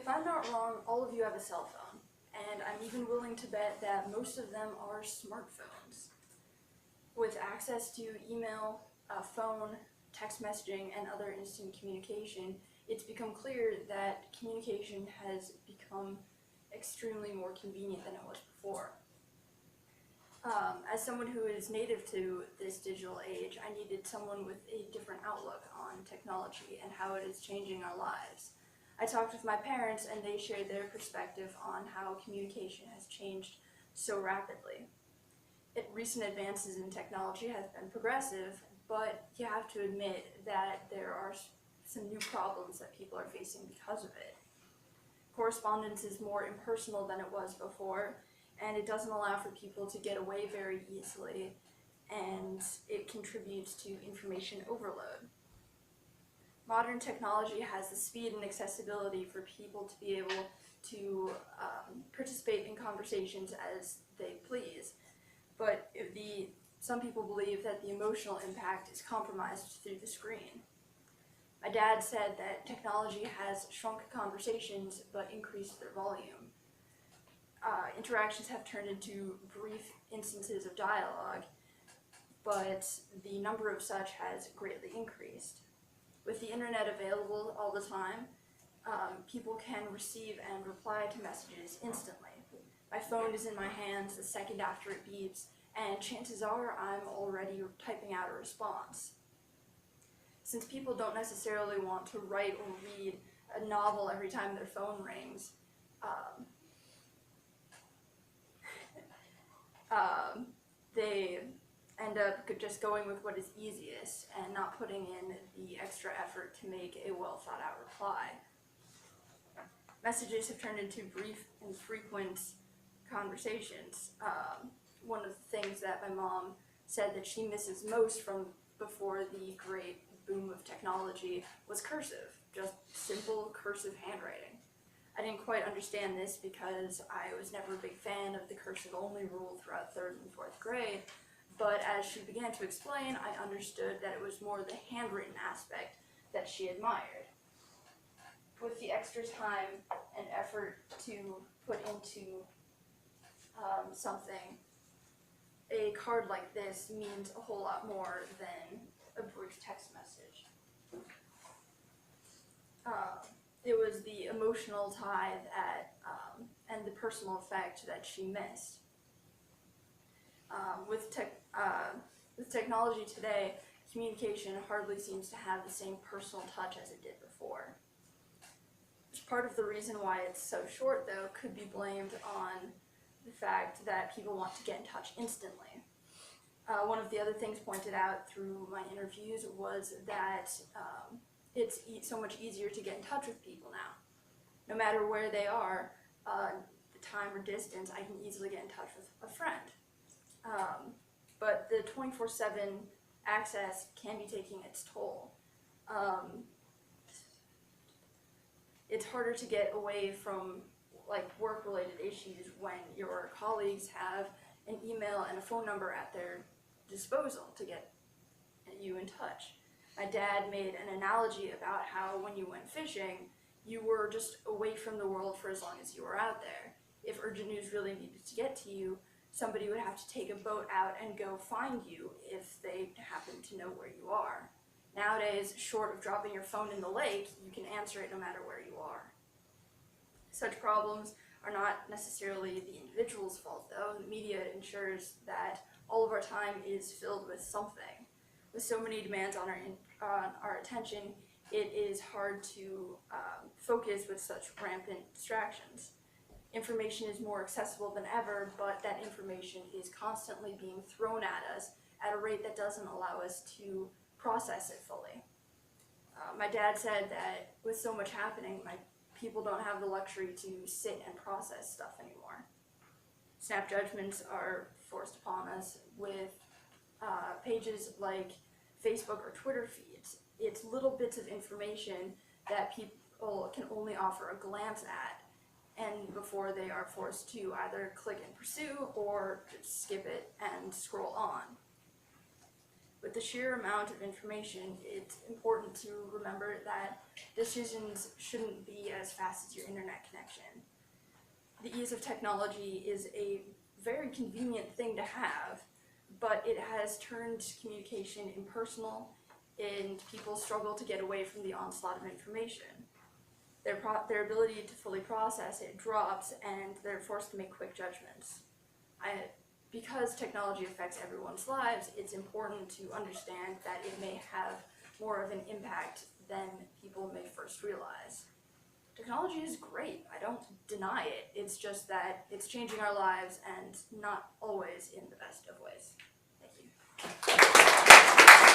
If I'm not wrong, all of you have a cell phone, and I'm even willing to bet that most of them are smartphones. With access to email, phone, text messaging, and other instant communication, it's become clear that communication has become extremely more convenient than it was before. As someone who is native to this digital age, I needed someone with a different outlook on technology and how it is changing our lives. I talked with my parents and they shared their perspective on how communication has changed so rapidly. Recent advances in technology have been progressive, but you have to admit that there are some new problems that people are facing because of it. Correspondence is more impersonal than it was before, and it doesn't allow for people to get away very easily, and it contributes to information overload. Modern technology has the speed and accessibility for people to be able to participate in conversations as they please, but some people believe that the emotional impact is compromised through the screen. My dad said that technology has shrunk conversations but increased their volume. Interactions have turned into brief instances of dialogue, but the number of such has greatly increased. With the internet available all the time, people can receive and reply to messages instantly. My phone is in my hands the second after it beeps, and chances are I'm already typing out a response. Since people don't necessarily want to write or read a novel every time their phone rings, they end up just going with what is easiest and not putting in the extra effort to make a well thought out reply. Messages have turned into brief and frequent conversations. One of the things that my mom said that she misses most from before the great boom of technology was cursive, just simple cursive handwriting. I didn't quite understand this because I was never a big fan of the cursive only rule throughout 3rd and 4th grade, but as she began to explain, I understood that it was more the handwritten aspect that she admired. With the extra time and effort to put into something, a card like this means a whole lot more than a brief text message. It was the emotional tie and the personal effect that she missed. With technology today, communication hardly seems to have the same personal touch as it did before. Part of the reason why it's so short, though, could be blamed on the fact that people want to get in touch instantly. One of the other things pointed out through my interviews was that it's so much easier to get in touch with people now. No matter where they are, the time or distance, I can easily get in touch with a friend. But the 24/7 access can be taking its toll. It's harder to get away from work-related issues when your colleagues have an email and a phone number at their disposal to get you in touch. My dad made an analogy about how when you went fishing, you were just away from the world for as long as you were out there. If urgent news really needed to get to you, somebody would have to take a boat out and go find you if they happen to know where you are. Nowadays, short of dropping your phone in the lake, you can answer it no matter where you are. Such problems are not necessarily the individual's fault, though. The media ensures that all of our time is filled with something. With so many demands on our attention, it is hard to focus with such rampant distractions. Information is more accessible than ever, but that information is constantly being thrown at us at a rate that doesn't allow us to process it fully. My dad said that with so much happening, people don't have the luxury to sit and process stuff anymore. Snap judgments are forced upon us with pages like Facebook or Twitter feeds. It's little bits of information that people can only offer a glance at, and before they are forced to either click and pursue or skip it and scroll on. With the sheer amount of information, it's important to remember that decisions shouldn't be as fast as your internet connection. The ease of technology is a very convenient thing to have, but it has turned communication impersonal, and people struggle to get away from the onslaught of information. Their ability to fully process it drops, and they're forced to make quick judgments. Because technology affects everyone's lives, it's important to understand that it may have more of an impact than people may first realize. Technology is great, I don't deny it, it's just that it's changing our lives and not always in the best of ways. Thank you.